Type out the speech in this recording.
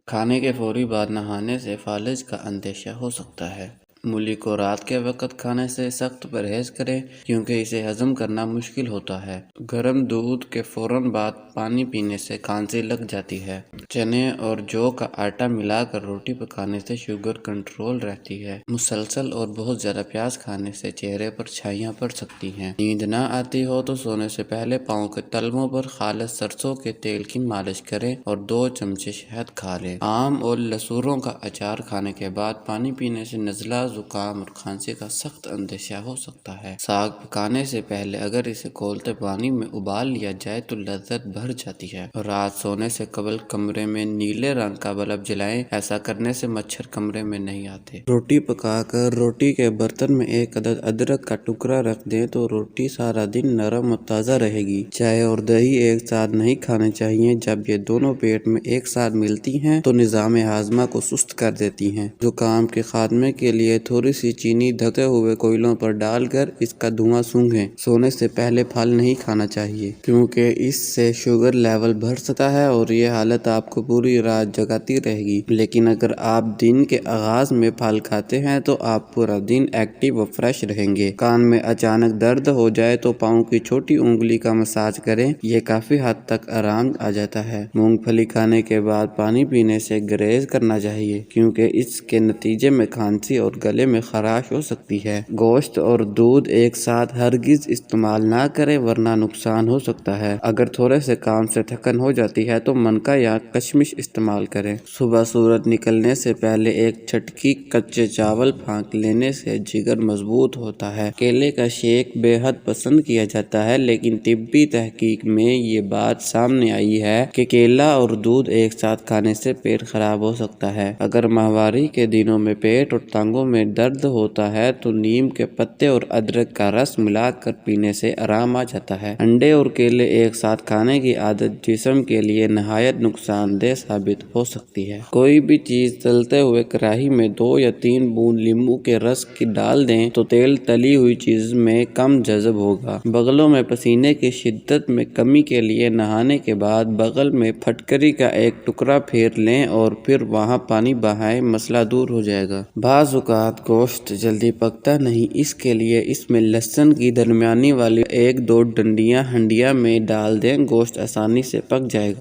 کھانے کے فوری بعد نہانے سے فالج کا اندیشہ ہو سکتا ہے۔ مولی کو رات کے وقت کھانے سے سخت پرہیز کریں کیونکہ اسے ہضم کرنا مشکل ہوتا ہے۔ گرم دودھ کے فوراً بعد پانی پینے سے کھانسی لگ جاتی ہے۔ چنے اور جو کا آٹا ملا کر روٹی پکانے سے شوگر کنٹرول رہتی ہے۔ مسلسل اور بہت زیادہ پیاز کھانے سے چہرے پر چھائیاں پڑ سکتی ہیں۔ نیند نہ آتی ہو تو سونے سے پہلے پاؤں کے تلووں پر خالص سرسوں کے تیل کی مالش کریں اور 2 چمچے شہد کھا لیں۔ آم اور لسوروں کا اچار کھانے کے بعد پانی پینے سے نزلہ، زکام اور کھانسی کا سخت اندیشہ ہو سکتا ہے۔ ساگ پکانے سے پہلے اگر اسے کھولتے پانی میں ابال لیا جائے تو لذت بڑھ جاتی ہے۔ رات سونے سے قبل کمرے میں نیلے رنگ کا بلب جلائیں، ایسا کرنے سے مچھر کمرے میں نہیں آتے۔ روٹی پکا کر روٹی کے برتن میں 1 عدد ادرک کا ٹکڑا رکھ دیں تو روٹی سارا دن نرم اور تازہ رہے گی۔ چائے اور دہی ایک ساتھ نہیں کھانے چاہیے، جب یہ دونوں پیٹ میں ایک ساتھ ملتی ہیں تو نظام ہاضمہ کو سست کر دیتی ہیں۔ زکام کے خاتمے کے لیے تھوڑی سی چینی ڈھکے ہوئے کوئلوں پر ڈال کر اس کا دھواں سونگھیں۔ سونے سے پہلے پھل نہیں کھانا چاہیے کیونکہ اس سے شوگر لیول بڑھ سکتا ہے اور یہ حالت آپ کو پوری رات جگاتی رہے گی۔ لیکن اگر آپ دن کے آغاز میں پھل کھاتے ہیں تو آپ پورا دن ایکٹیو اور فریش رہیں گے۔ کان میں اچانک درد ہو جائے تو پاؤں کی چھوٹی انگلی کا مساج کریں، یہ کافی حد تک آرام آ جاتا ہے۔ مونگ پھلی کھانے کے بعد پانی پینے سے گریز کرنا چاہیے کیونکہ اس کے نتیجے میں کھانسی اور گلے میں خراش ہو سکتی ہے۔ گوشت اور دودھ ایک ساتھ ہرگز استعمال نہ کریں ورنہ نقصان ہو سکتا ہے۔ اگر تھوڑے سے کام سے تھکن ہو جاتی ہے تو منقا یا کشمش استعمال کریں۔ صبح سورج نکلنے سے پہلے 1 چٹکی کچے چاول پھونک لینے سے جگر مضبوط ہوتا ہے۔ کیلے کا شیک بے حد پسند کیا جاتا ہے لیکن طبی تحقیق میں یہ بات سامنے آئی ہے کہ کیلا اور دودھ ایک ساتھ کھانے سے پیٹ خراب ہو سکتا ہے۔ اگر ماہواری کے دنوں میں پیٹ اور ٹانگوں میں درد ہوتا ہے تو نیم کے پتے اور ادرک کا رس ملا کر پینے سے آرام آ جاتا ہے۔ انڈے اور کیلے ایک ساتھ کھانے کی عادت جسم کے لیے نہایت نقصان دہ ثابت ہو سکتی ہے۔ کوئی بھی چیز تلتے ہوئے کڑاہی میں 2 یا 3 بوند لیموں کے رس کی ڈال دیں تو تیل تلی ہوئی چیز میں کم جذب ہوگا۔ بغلوں میں پسینے کی شدت میں کمی کے لیے نہانے کے بعد بغل میں پھٹکری کا 1 ٹکڑا پھیر لیں اور پھر وہاں پانی بہائیں، مسئلہ دور ہو جائے گا۔ بعض اوقات گوشت جلدی پکتا نہیں، اس کے لیے اس میں لہسن کی درمیانی والی 1-2 ڈنڈیاں ہنڈیا میں ڈال دیں، گوشت آسانی سے پک جائے گا۔